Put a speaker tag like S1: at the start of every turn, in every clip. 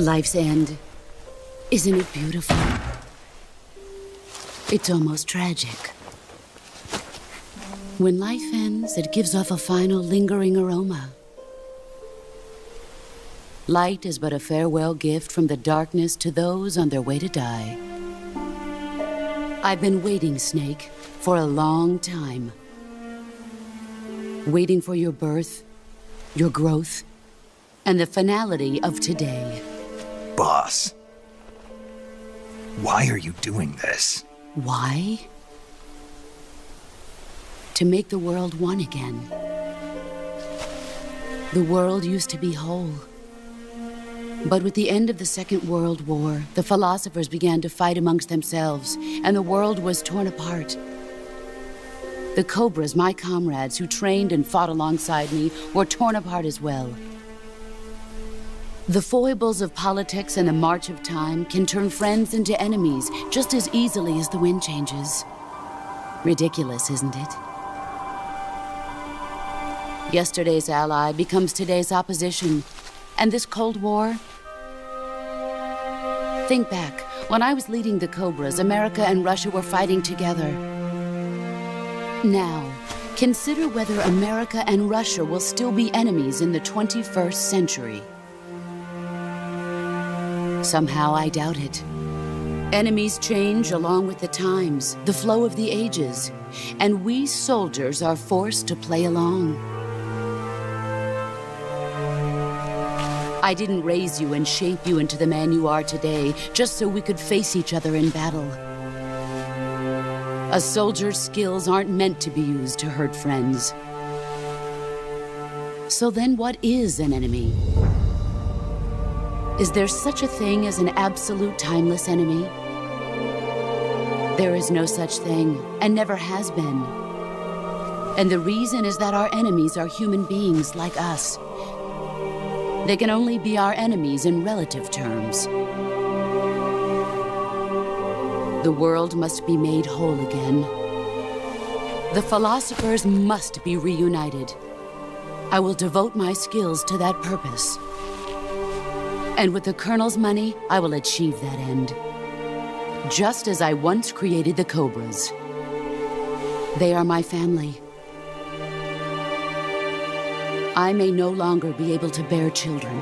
S1: Life's end. Isn't it beautiful? It's almost tragic. When life ends, it gives off a final lingering aroma. Light is but a farewell gift from the darkness to those on their way to die. I've been waiting, Snake, for a long time. Waiting for your birth, your growth, and the finality of today.
S2: Boss, why are you doing this?
S1: Why? To make the world one again. The world used to be whole. But with the end of the Second World War, the philosophers began to fight amongst themselves, and the world was torn apart. The Cobras, my comrades who trained and fought alongside me, were torn apart as well. The foibles of politics and the march of time can turn friends into enemies just as easily as the wind changes. Ridiculous, isn't it? Yesterday's ally becomes today's opposition. And this Cold War? Think back. When I was leading the Cobras, America and Russia were fighting together. Now, consider whether America and Russia will still be enemies in the 21st century. Somehow I doubt it. Enemies change along with the times, the flow of the ages, and we soldiers are forced to play along. I didn't raise you and shape you into the man you are today just so we could face each other in battle. A soldier's skills aren't meant to be used to hurt friends. So then what is an enemy? Is there such a thing as an absolute timeless enemy? There is no such thing, and never has been. And the reason is that our enemies are human beings like us. They can only be our enemies in relative terms. The world must be made whole again. The philosophers must be reunited. I will devote my skills to that purpose. And with the Colonel's money, I will achieve that end. Just as I once created the Cobras. They are my family. I may no longer be able to bear children,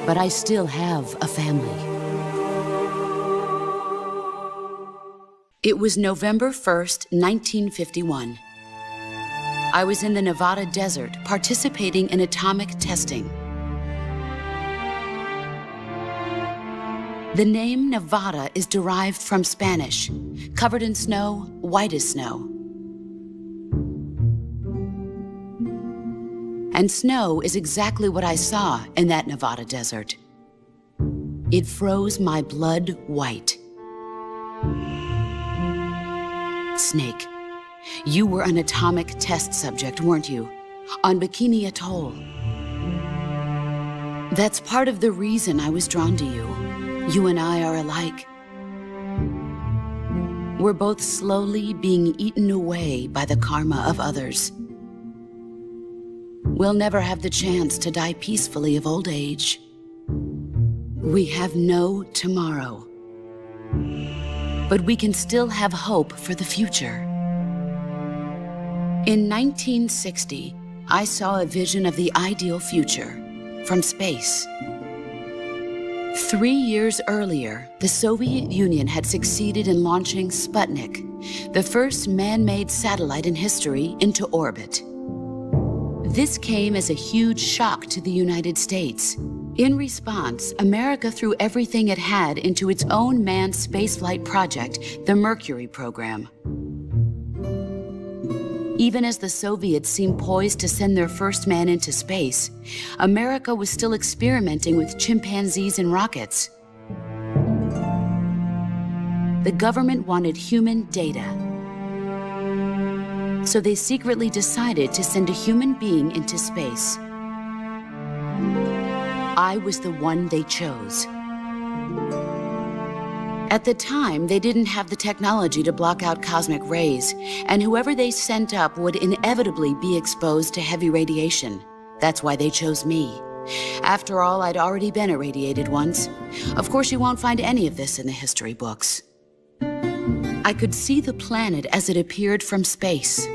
S1: but I still have a family. It was November 1st, 1951. I was in the Nevada desert participating in atomic testing. The name Nevada is derived from Spanish, covered in snow, white as snow. And snow is exactly what I saw in that Nevada desert. It froze my blood white. Snake, you were an atomic test subject, weren't you? On Bikini Atoll. That's part of the reason I was drawn to you. You and I are alike. We're both slowly being eaten away by the karma of others. We'll never have the chance to die peacefully of old age. We have no tomorrow. But we can still have hope for the future. In 1960, I saw a vision of the ideal future from space. 3 years earlier, the Soviet Union had succeeded in launching Sputnik, the first man-made satellite in history, into orbit. This came as a huge shock to the United States. In response, America threw everything it had into its own manned spaceflight project, the Mercury program. Even as the Soviets seemed poised to send their first man into space, America was still experimenting with chimpanzees and rockets. The government wanted human data. So they secretly decided to send a human being into space. I was the one they chose. At the time, they didn't have the technology to block out cosmic rays, and whoever they sent up would inevitably be exposed to heavy radiation. That's why they chose me. After all, I'd already been irradiated once. Of course, you won't find any of this in the history books. I could see the planet as it appeared from space.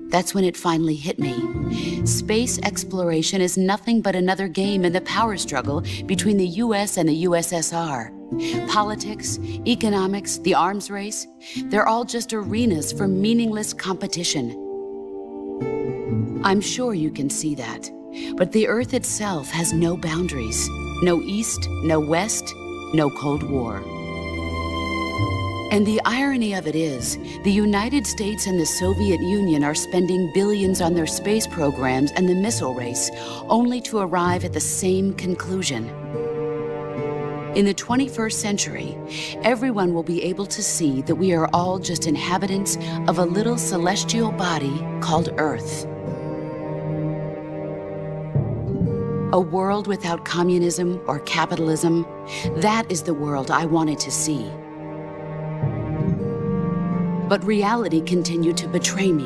S1: That's when it finally hit me. Space exploration is nothing but another game in the power struggle between the US and the USSR. Politics, economics, the arms race, they're all just arenas for meaningless competition. I'm sure you can see that, but the Earth itself has no boundaries. No East, no West, no Cold War. And the irony of it is, the United States and the Soviet Union are spending billions on their space programs and the missile race, only to arrive at the same conclusion. In the 21st century, everyone will be able to see that we are all just inhabitants of a little celestial body called Earth. A world without communism or capitalism, that is the world I wanted to see. But reality continued to betray me.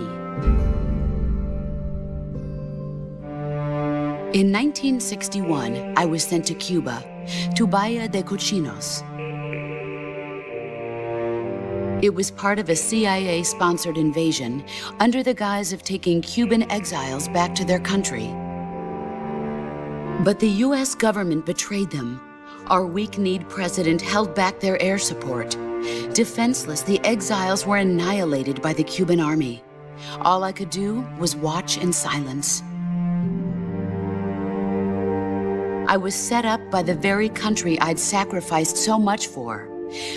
S1: In 1961, I was sent to Cuba, to Bahia de Cochinos. It was part of a CIA-sponsored invasion under the guise of taking Cuban exiles back to their country. But the US government betrayed them. Our weak-kneed president held back their air support. Defenseless, the exiles were annihilated by the Cuban army. All I could do was watch in silence. I was set up by the very country I'd sacrificed so much for,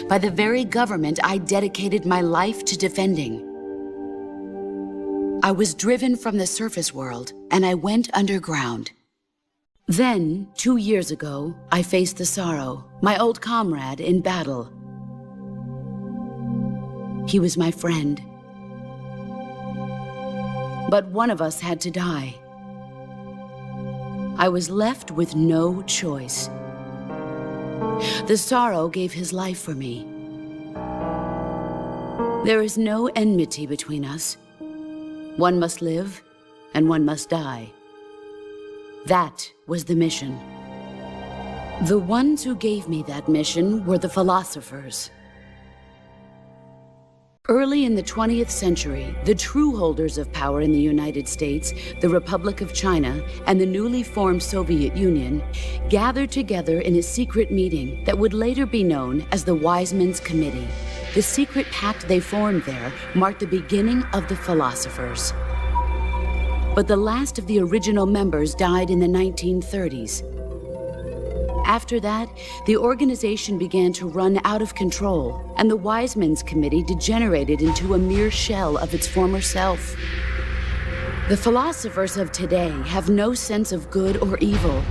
S1: by the very government I dedicated my life to defending. I was driven from the surface world, and I went underground. Then, 2 years ago, I faced the Sorrow, my old comrade in battle. He was my friend. But one of us had to die. I was left with no choice. The Sorrow gave his life for me. There is no enmity between us. One must live, and one must die. That was the mission. The ones who gave me that mission were the philosophers. Early in the 20th century, the true holders of power in the United States, the Republic of China, and the newly formed Soviet Union gathered together in a secret meeting that would later be known as the Wise Men's Committee. The secret pact they formed there marked the beginning of the philosophers. But the last of the original members died in the 1930s. After that, the organization began to run out of control, and the Wise Men's Committee degenerated into a mere shell of its former self. The philosophers of today have no sense of good or evil.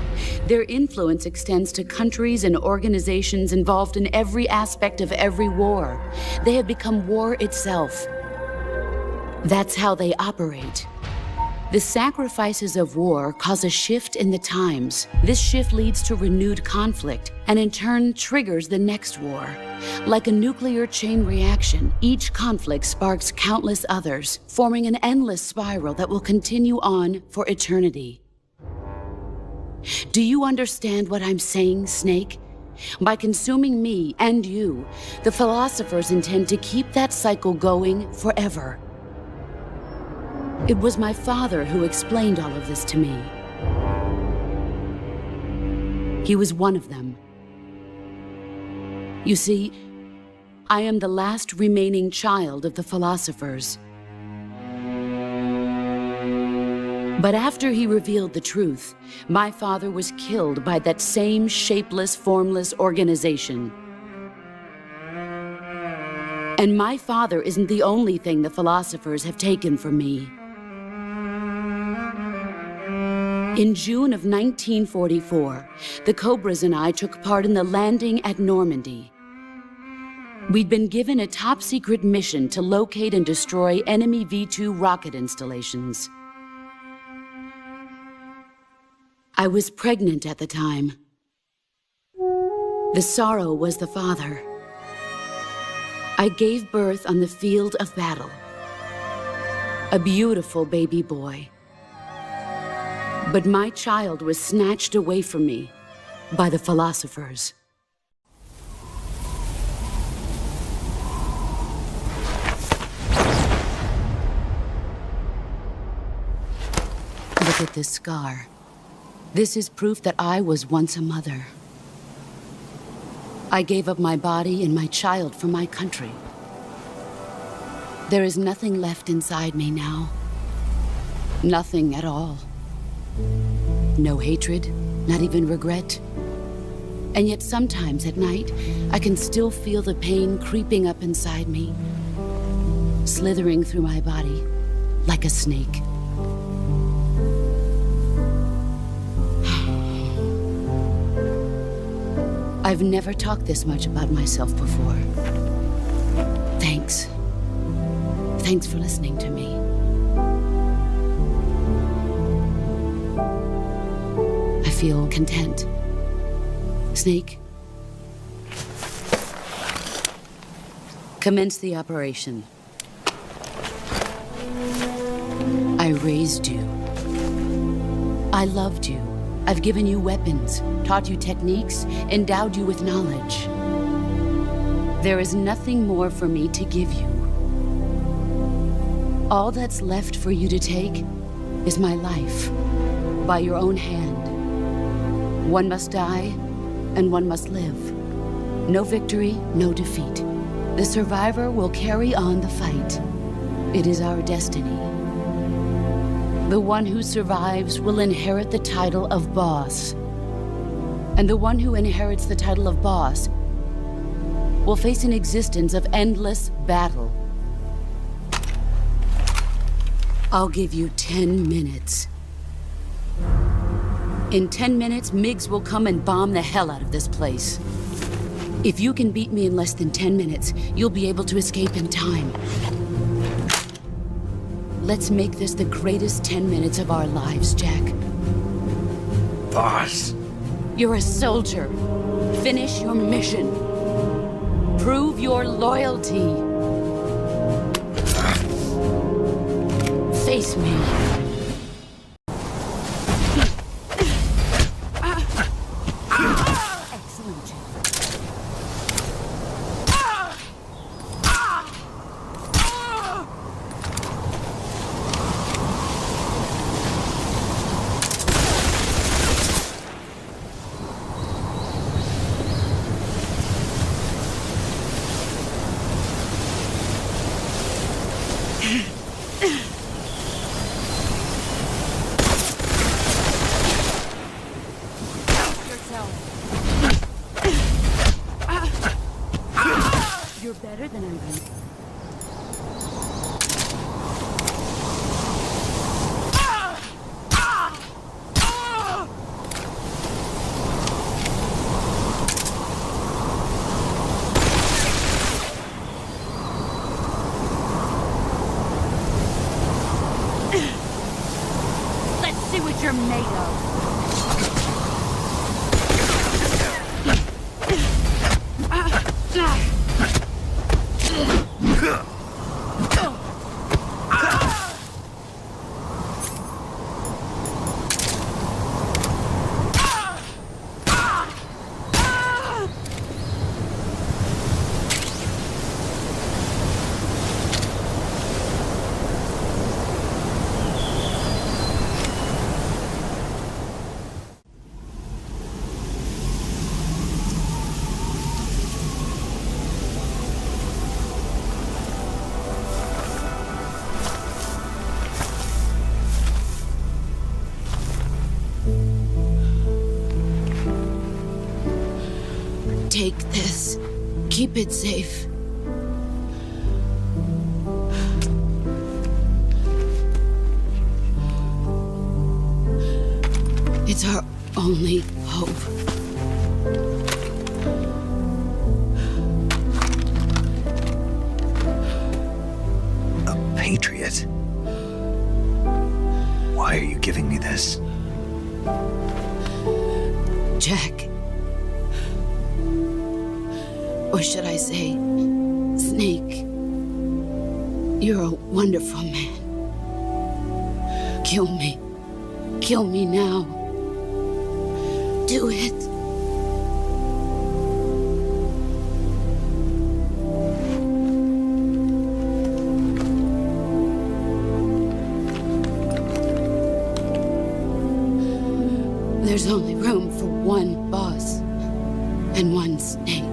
S1: Their influence extends to countries and organizations involved in every aspect of every war. They have become war itself. That's how they operate. The sacrifices of war cause a shift in the times. This shift leads to renewed conflict, and in turn triggers the next war. Like a nuclear chain reaction, each conflict sparks countless others, forming an endless spiral that will continue on for eternity. Do you understand what I'm saying, Snake? By consuming me and you, the philosophers intend to keep that cycle going forever. It was my father who explained all of this to me. He was one of them. You see, I am the last remaining child of the philosophers. But after he revealed the truth, my father was killed by that same shapeless, formless organization. And my father isn't the only thing the philosophers have taken from me. In June of 1944, the Cobras and I took part in the landing at Normandy. We'd been given a top-secret mission to locate and destroy enemy V-2 rocket installations. I was pregnant at the time. The Sorrow was the father. I gave birth on the field of battle. A beautiful baby boy. But my child was snatched away from me by the philosophers. Look at this scar. This is proof that I was once a mother. I gave up my body and my child for my country. There is nothing left inside me now. Nothing at all. No hatred, not even regret. And yet sometimes at night, I can still feel the pain creeping up inside me, slithering through my body like a snake. I've never talked this much about myself before. Thanks. Thanks for listening to me. I feel content. Snake, commence the operation. I raised you. I loved you. I've given you weapons, taught you techniques, endowed you with knowledge. There is nothing more for me to give you. All that's left for you to take is my life, by your own hand. One must die, and one must live. No victory, no defeat. The survivor will carry on the fight. It is our destiny. The one who survives will inherit the title of boss. And the one who inherits the title of boss will face an existence of endless battle. I'll give you 10 minutes. In 10 minutes, MiGs will come and bomb the hell out of this place. If you can beat me in less than 10 minutes, you'll be able to escape in time. Let's make this the greatest 10 minutes of our lives, Jack.
S2: Boss.
S1: You're a soldier. Finish your mission. Prove your loyalty. Face me. Excellent. You're better than I think. Let's see what you're made of. Take this. Keep it safe. It's our only hope.
S2: A patriot? Why are you giving me this?
S1: Jack. Or should I say, Snake, you're a wonderful man. Kill me. Kill me now. Do it. There's only room for one boss and one snake.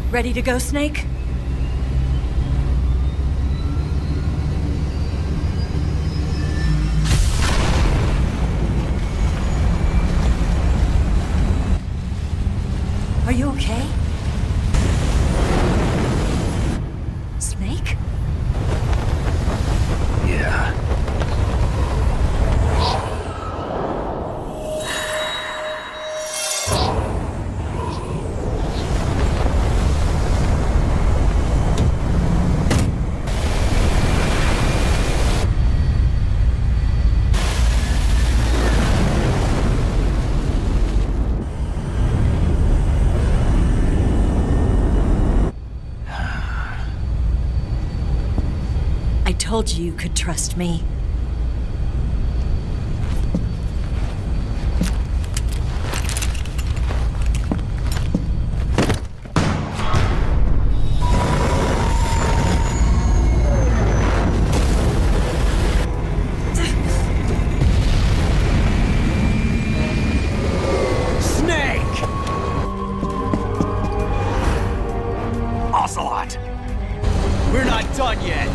S3: Ready to go, Snake? Are you okay? Snake?
S2: Yeah.
S3: I told you you could trust me.
S4: Ocelot! We're not done yet!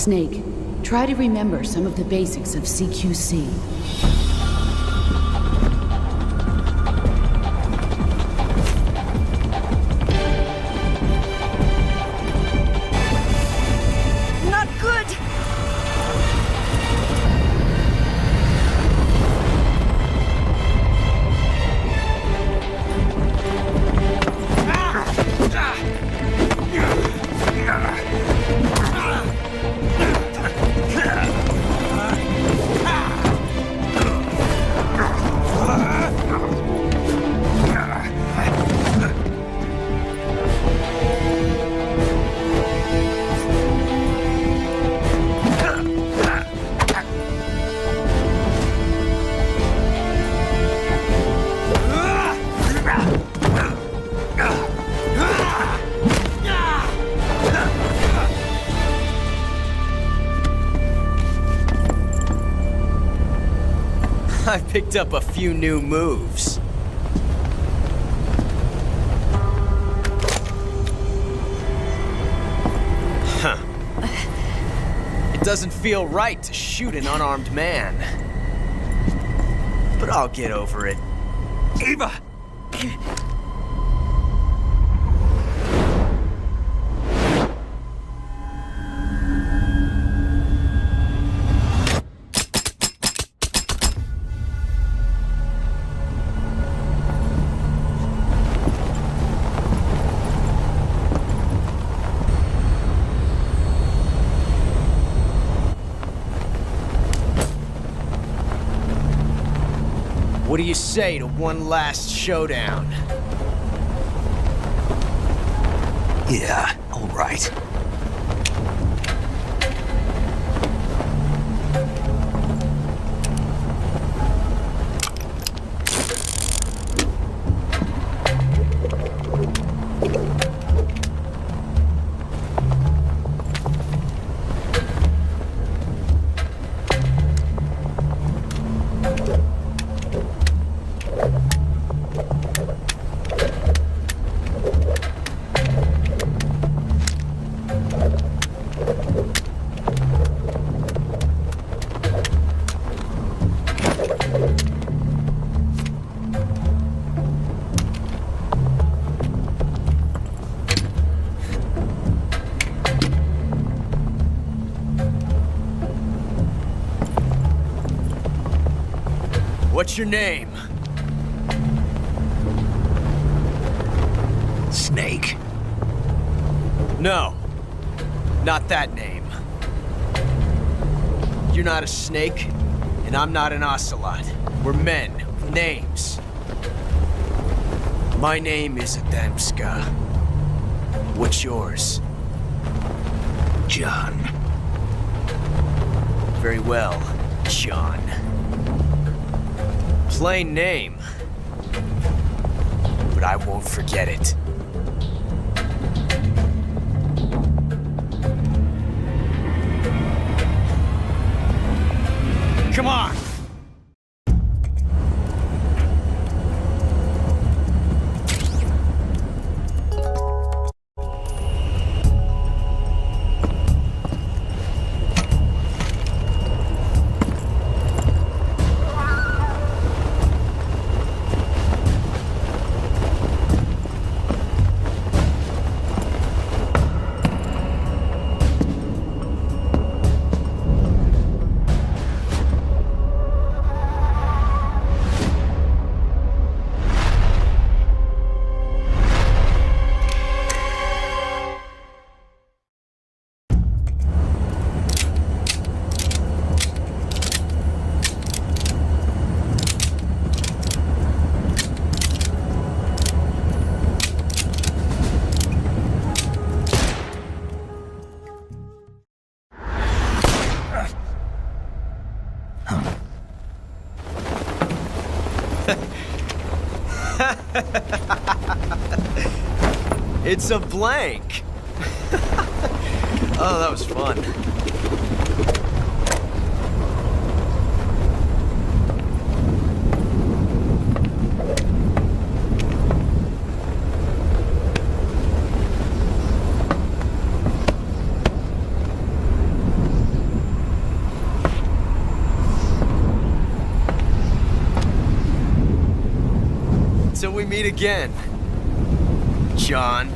S1: Snake, try to remember some of the basics of CQC.
S3: Not good!
S4: I picked up a few new moves. Huh. It doesn't feel right to shoot an unarmed man. But I'll get over it.
S2: Eva!
S4: What do you say to one last showdown?
S2: Yeah, all right.
S4: What's your name?
S2: Snake.
S4: No, not that name. You're not a snake, and I'm not an ocelot. We're men with names. My name is Adamska. What's yours?
S2: John.
S4: Very well, John. Plain name, but I won't forget it. Come on! It's a blank. Oh, that was fun. we meet again, John.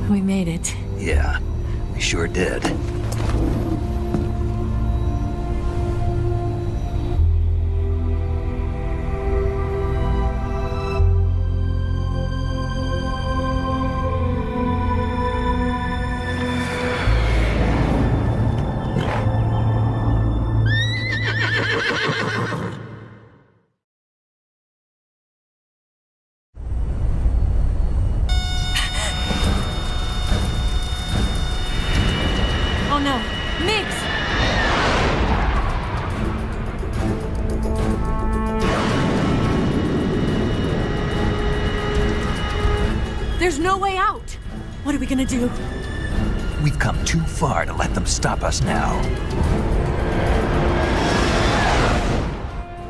S3: We made it.
S2: Yeah, we sure did.
S3: Oh no, Mix! There's no way out! What are we gonna do?
S2: We've come too far to let them stop us now.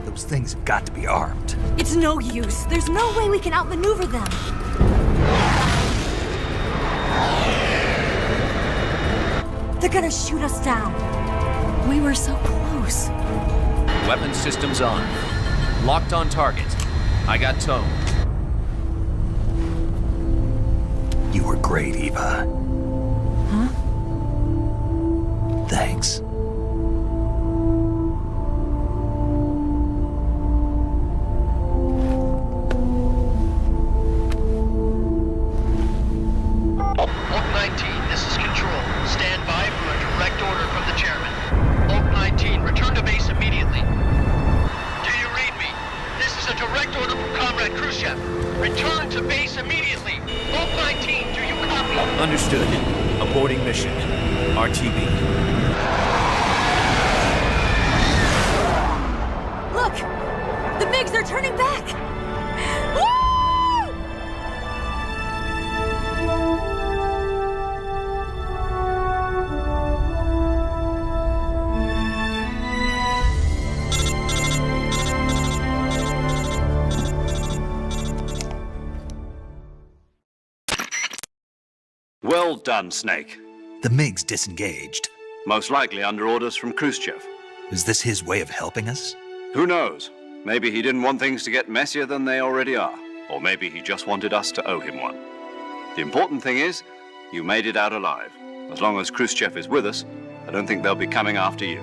S2: Those things have got to be armed.
S3: It's no use. There's no way we can outmaneuver them. They're gonna shoot us down. We were so close.
S5: Weapon systems on. Locked on target. I got towed.
S2: You were great, Eva.
S3: Huh?
S2: Thanks.
S6: Oak 19, this is Control. Stand by for a direct order from the chairman. Oak 19, return to base immediately. Do you read me? This is a direct order from Comrade Khrushchev. Return to base immediately. Oak 19, do you copy?
S5: Understood. Aborting mission. RTB.
S3: Look! The MiGs are turning back! Woo!
S7: Well done, Snake.
S2: The MiGs disengaged.
S7: Most likely under orders from Khrushchev.
S2: Is this his way of helping us?
S7: Who knows? Maybe he didn't want things to get messier than they already are. Or maybe he just wanted us to owe him one. The important thing is, you made it out alive. As long as Khrushchev is with us, I don't think they'll be coming after you.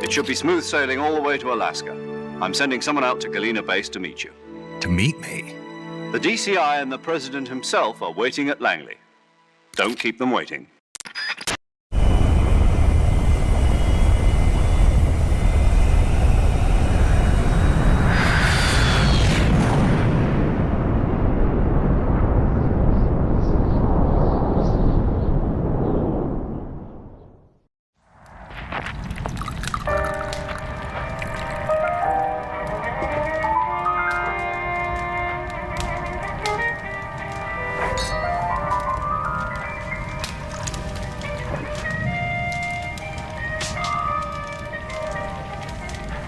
S7: It should be smooth sailing all the way to Alaska. I'm sending someone out to Galena Base to meet you.
S2: To meet me?
S7: The DCI and the President himself are waiting at Langley. Don't keep them waiting.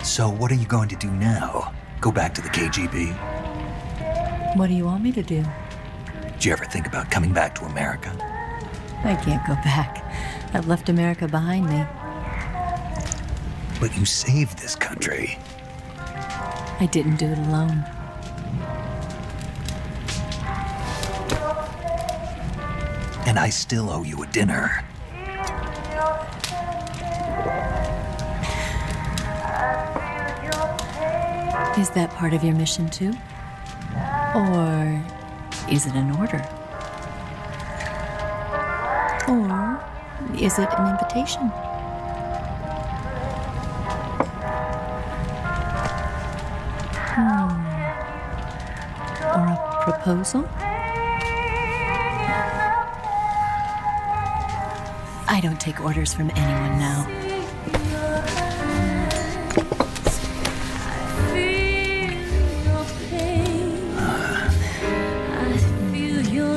S2: So what are you going to do now? Go back to the KGB?
S3: What do you want me to do?
S2: Did you ever think about coming back to America?
S3: I can't go back. I've left America behind me.
S2: But you saved this country.
S3: I didn't do it alone.
S2: And I still owe you a dinner.
S3: Is that part of your mission too? Or is it an order? Or is it an invitation? Or a proposal? I don't take orders from anyone now.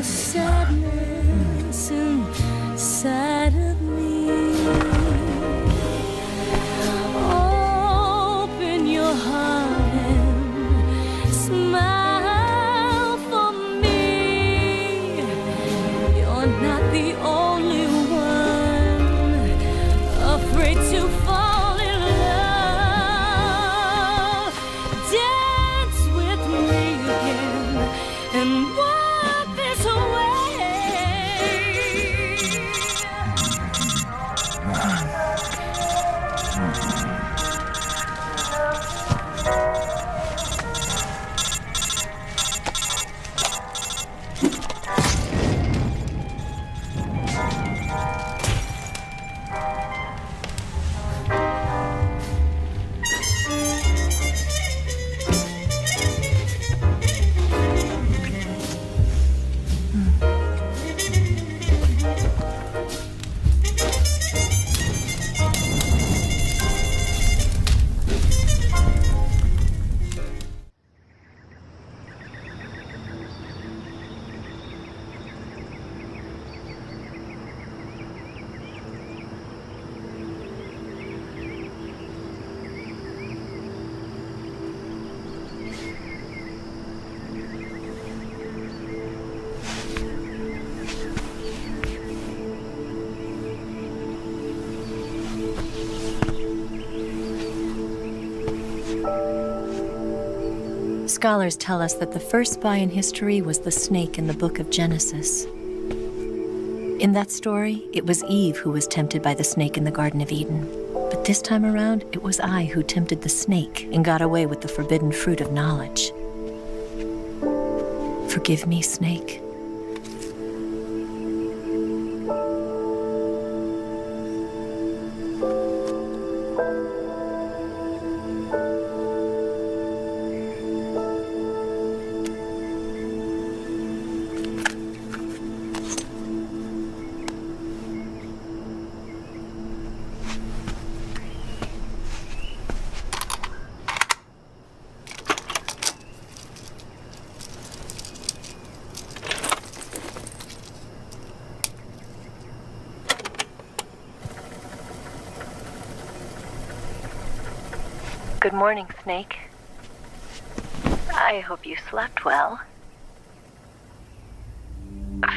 S8: Sadness inside of me. Open your heart and smile for me. You're not the only one afraid to fall in love. Dance with me again and walk this way.
S3: Scholars tell us that the first spy in history was the snake in the book of Genesis. In that story, it was Eve who was tempted by the snake in the Garden of Eden. But this time around, it was I who tempted the snake and got away with the forbidden fruit of knowledge. Forgive me, snake.
S9: Good morning, Snake. I hope you slept well.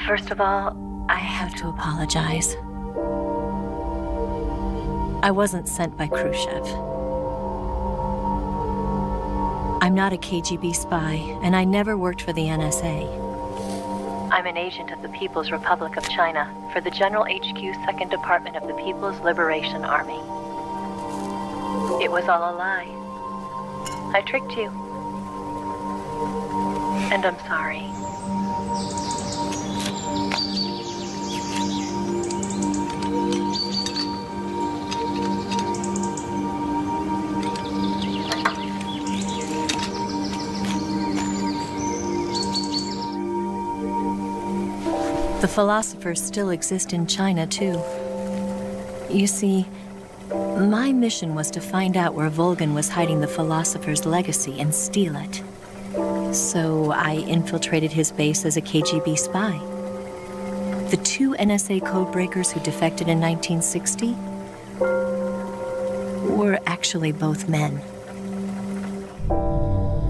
S9: First of all,
S3: I have to apologize. I wasn't sent by Khrushchev. I'm not a KGB spy, and I never worked for the NSA.
S9: I'm an agent of the People's Republic of China for the General HQ 2nd Department of the People's Liberation Army. It was all a lie. I tricked you. And I'm sorry.
S3: The philosophers still exist in China, too. You see, my mission was to find out where Volgin was hiding the philosopher's legacy and steal it. So I infiltrated his base as a KGB spy. The two NSA codebreakers who defected in 1960 were actually both men.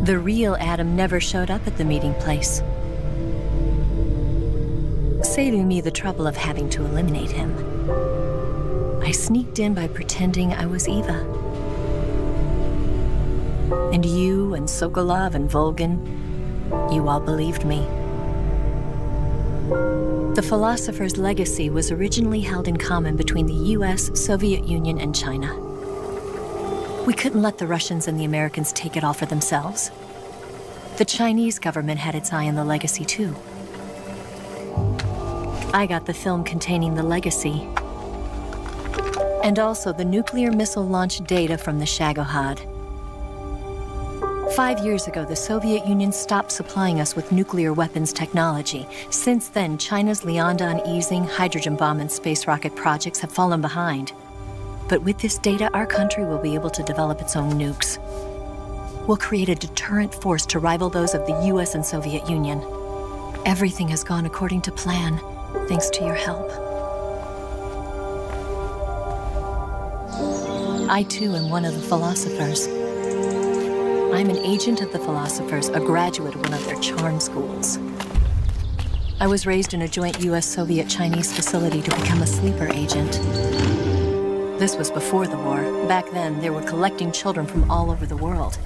S3: The real Adam never showed up at the meeting place, saving me the trouble of having to eliminate him. I sneaked in by pretending I was Eva. And you and Sokolov and Volgin, you all believed me. The philosopher's legacy was originally held in common between the US, Soviet Union, and China. We couldn't let the Russians and the Americans take it all for themselves. The Chinese government had its eye on the legacy, too. I got the film containing the legacy, and also the nuclear missile launch data from the Shagohod. 5 years ago, the Soviet Union stopped supplying us with nuclear weapons technology. Since then, China's Liaodong easing, hydrogen bomb, and space rocket projects have fallen behind. But with this data, our country will be able to develop its own nukes. We'll create a deterrent force to rival those of the US and Soviet Union. Everything has gone according to plan, thanks to your help. I, too, am one of the philosophers. I'm an agent of the philosophers, a graduate of one of their charm schools. I was raised in a joint US-Soviet-Chinese facility to become a sleeper agent. This was before the war. Back then, they were collecting children from all over the world.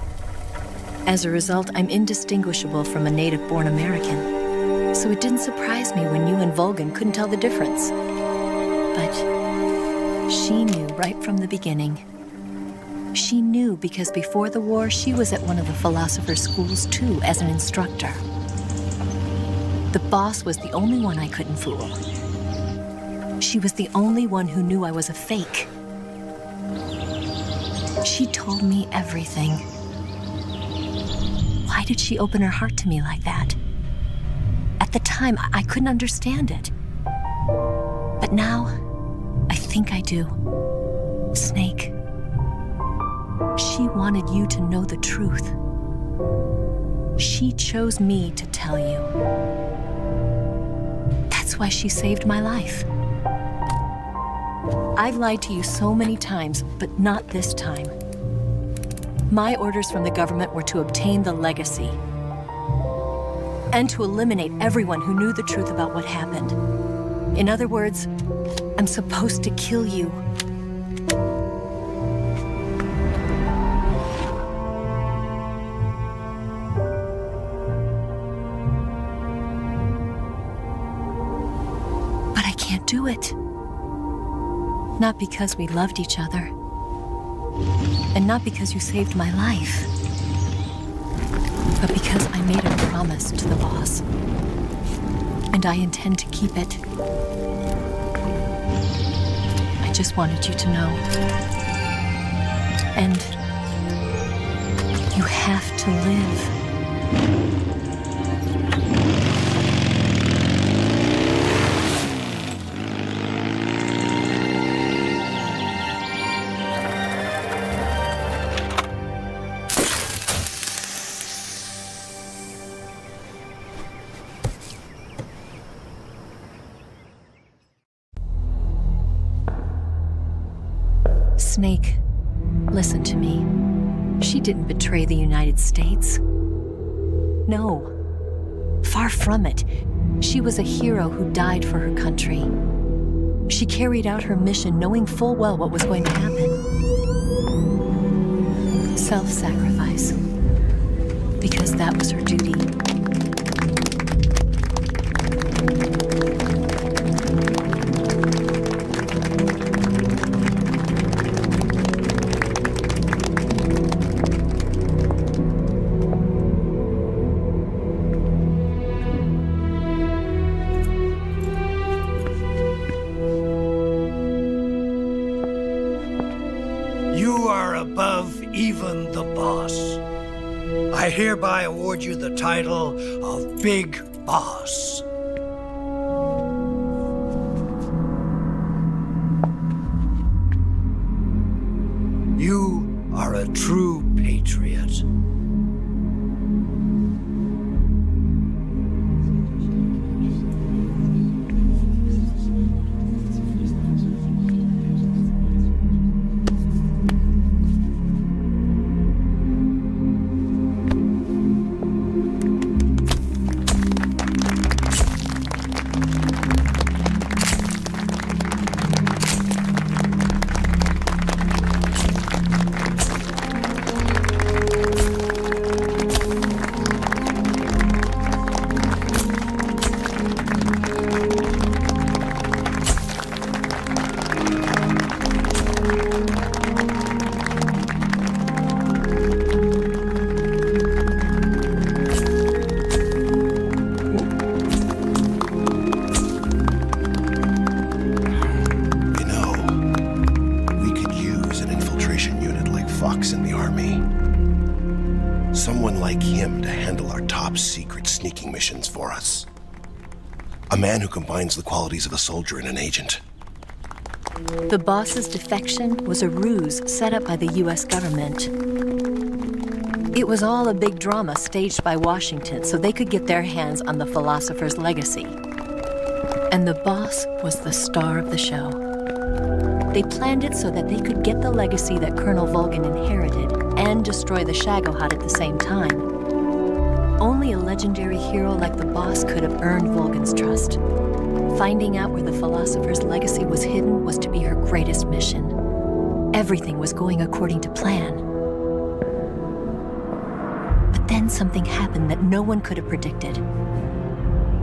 S3: As a result, I'm indistinguishable from a native-born American. So it didn't surprise me when you and Volgan couldn't tell the difference. But she knew right from the beginning. She knew because before the war, she was at one of the philosopher's schools too, as an instructor. The boss was the only one I couldn't fool. She was the only one who knew I was a fake. She told me everything. Why did she open her heart to me like that? At the time, I couldn't understand it. But now, I think I do. Snake. She wanted you to know the truth. She chose me to tell you. That's why she saved my life. I've lied to you so many times, but not this time. My orders from the government were to obtain the legacy and to eliminate everyone who knew the truth about what happened. In other words, I'm supposed to kill you. But I can't do it. Not because we loved each other, and not because you saved my life, but because I made a promise to the boss, and I intend to keep it. I just wanted you to know. And you have to live. Snake, listen to me. She didn't betray the United States. No, far from it. She was a hero who died for her country. She carried out her mission knowing full well what was going to happen. Self-sacrifice. Because that was her duty.
S10: Even the boss. I hereby award you the title of Big Boss. You are a true patriot.
S11: fox in the army. Someone like him to handle our top secret sneaking missions for us. A man who combines the qualities of a soldier and an agent.
S3: The boss's defection was a ruse set up by the US government. It was all a big drama staged by Washington so they could get their hands on the philosopher's legacy. And the boss was the star of the show. They planned it so that they could get the legacy that Colonel Volgin inherited and destroy the Shagohod at the same time. Only a legendary hero like the boss could have earned Volgin's trust. Finding out where the philosopher's legacy was hidden was to be her greatest mission. Everything was going according to plan. But then something happened that no one could have predicted.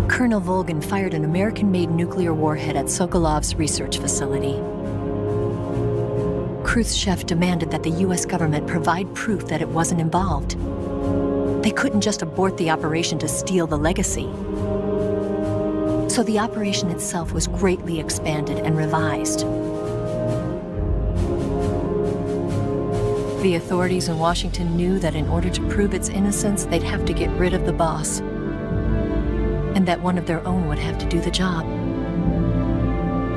S3: Colonel Volgin fired an American-made nuclear warhead at Sokolov's research facility. Khrushchev demanded that the US government provide proof that it wasn't involved. They couldn't just abort the operation to steal the legacy. So the operation itself was greatly expanded and revised. The authorities in Washington knew that in order to prove its innocence, they'd have to get rid of the boss, and that one of their own would have to do the job.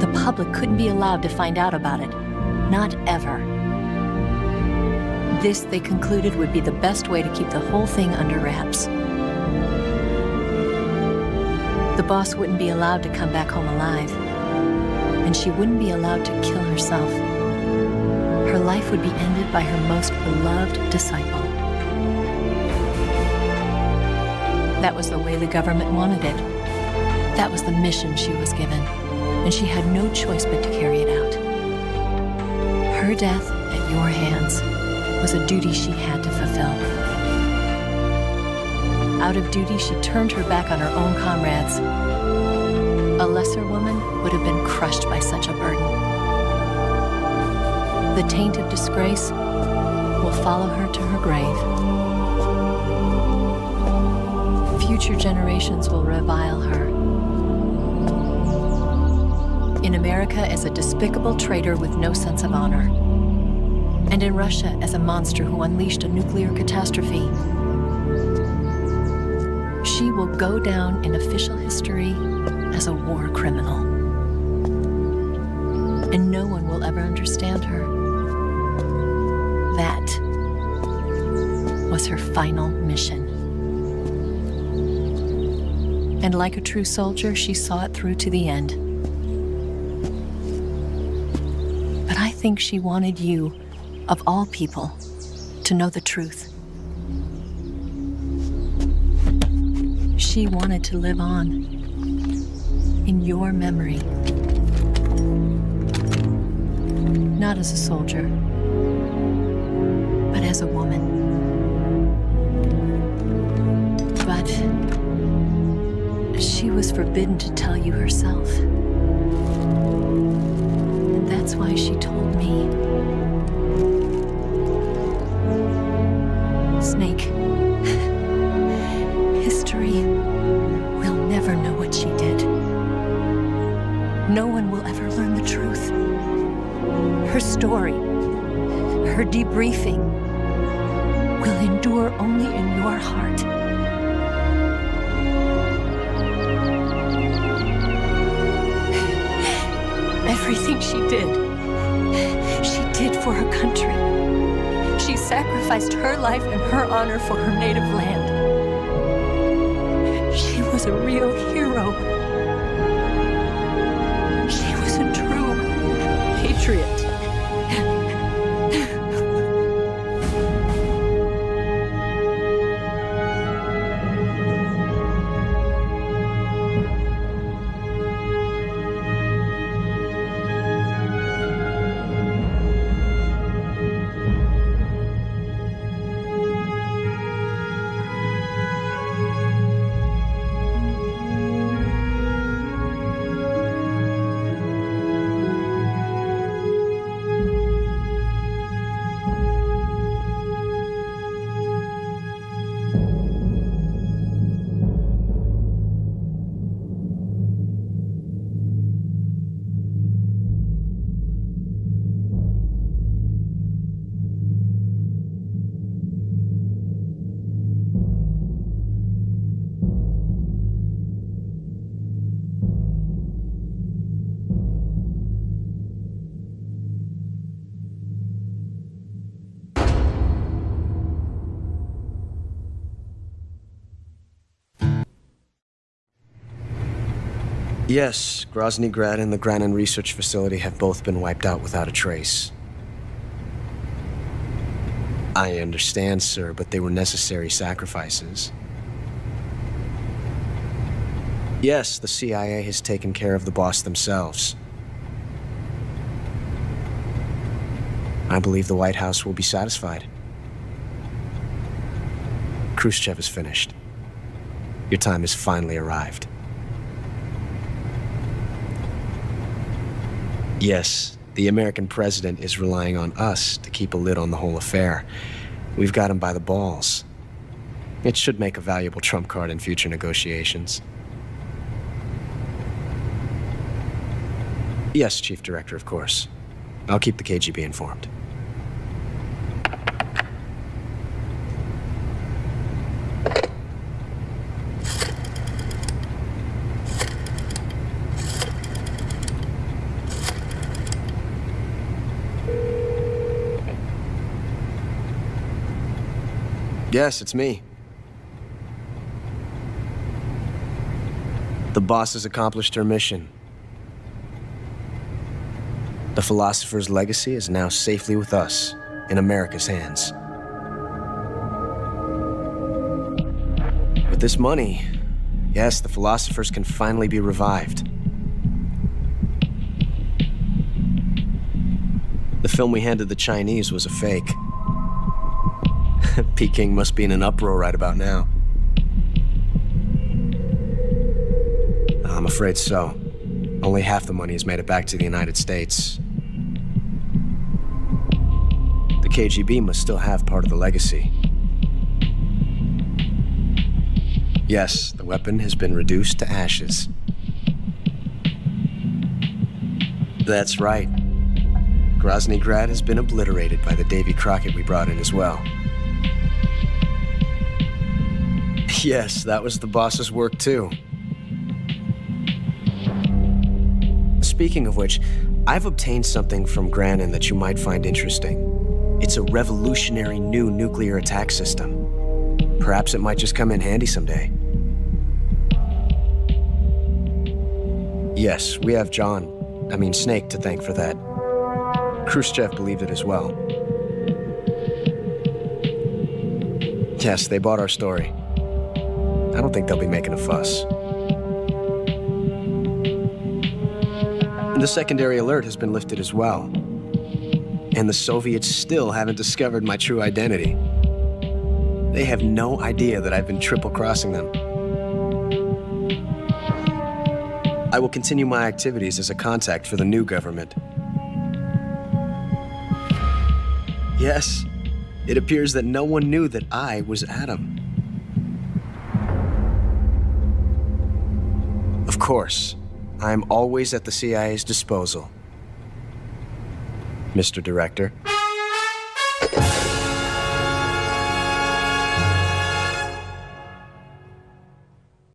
S3: The public couldn't be allowed to find out about it, not ever. This, they concluded, would be the best way to keep the whole thing under wraps. The boss wouldn't be allowed to come back home alive, and she wouldn't be allowed to kill herself. Her life would be ended by her most beloved disciple. That was the way the government wanted it. That was the mission she was given, and she had no choice but to carry it out. Her death at your hands was a duty she had to fulfill. Out of duty, she turned her back on her own comrades. A lesser woman would have been crushed by such a burden. The taint of disgrace will follow her to her grave. Future generations will revile her. In America as a despicable traitor with no sense of honor. And in Russia as a monster who unleashed a nuclear catastrophe. She will go down in official history as a war criminal. And no one will ever understand her. That was her final mission. And like a true soldier, she saw it through to the end. But I think she wanted you, of all people, to know the truth. She wanted to live on in your memory. Not as a soldier, but as a woman. But she was forbidden to tell you herself. And that's why she told me. Snake, history will never know what she did. No one will ever learn the truth. Her story, her debriefing, will endure only in your heart. Everything she did for her country. She sacrificed her life and her honor for her native land. She was a real hero. She was a true patriot.
S4: Yes, Grozny Grad and the Granin Research Facility have both been wiped out without a trace. I understand, sir, but they were necessary sacrifices. Yes, the CIA has taken care of the boss themselves. I believe the White House will be satisfied. Khrushchev is finished. Your time has finally arrived. Yes, the American president is relying on us to keep a lid on the whole affair. We've got him by the balls. It should make a valuable trump card in future negotiations. Yes, Chief Director, of course. I'll keep the KGB informed. Yes, it's me. The boss has accomplished her mission. The philosopher's legacy is now safely with us, in America's hands. With this money, yes, the philosophers can finally be revived. The film we handed the Chinese was a fake. Peking must be in an uproar right about now. I'm afraid so. Only half the money has made it back to the United States. The KGB must still have part of the legacy. Yes, the weapon has been reduced to ashes. That's right. Grozny Grad has been obliterated by the Davy Crockett we brought in as well. Yes, that was the boss's work too. Speaking of which, I've obtained something from Granin that you might find interesting. It's a revolutionary new nuclear attack system. Perhaps it might just come in handy someday. Yes, we have Snake to thank for that. Khrushchev believed it as well. Yes, they bought our story. I don't think they'll be making a fuss. The secondary alert has been lifted as well. And the Soviets still haven't discovered my true identity. They have no idea that I've been triple-crossing them. I will continue my activities as a contact for the new government. Yes, it appears that no one knew that I was Adam. Of course, I am always at the CIA's disposal. Mr. Director.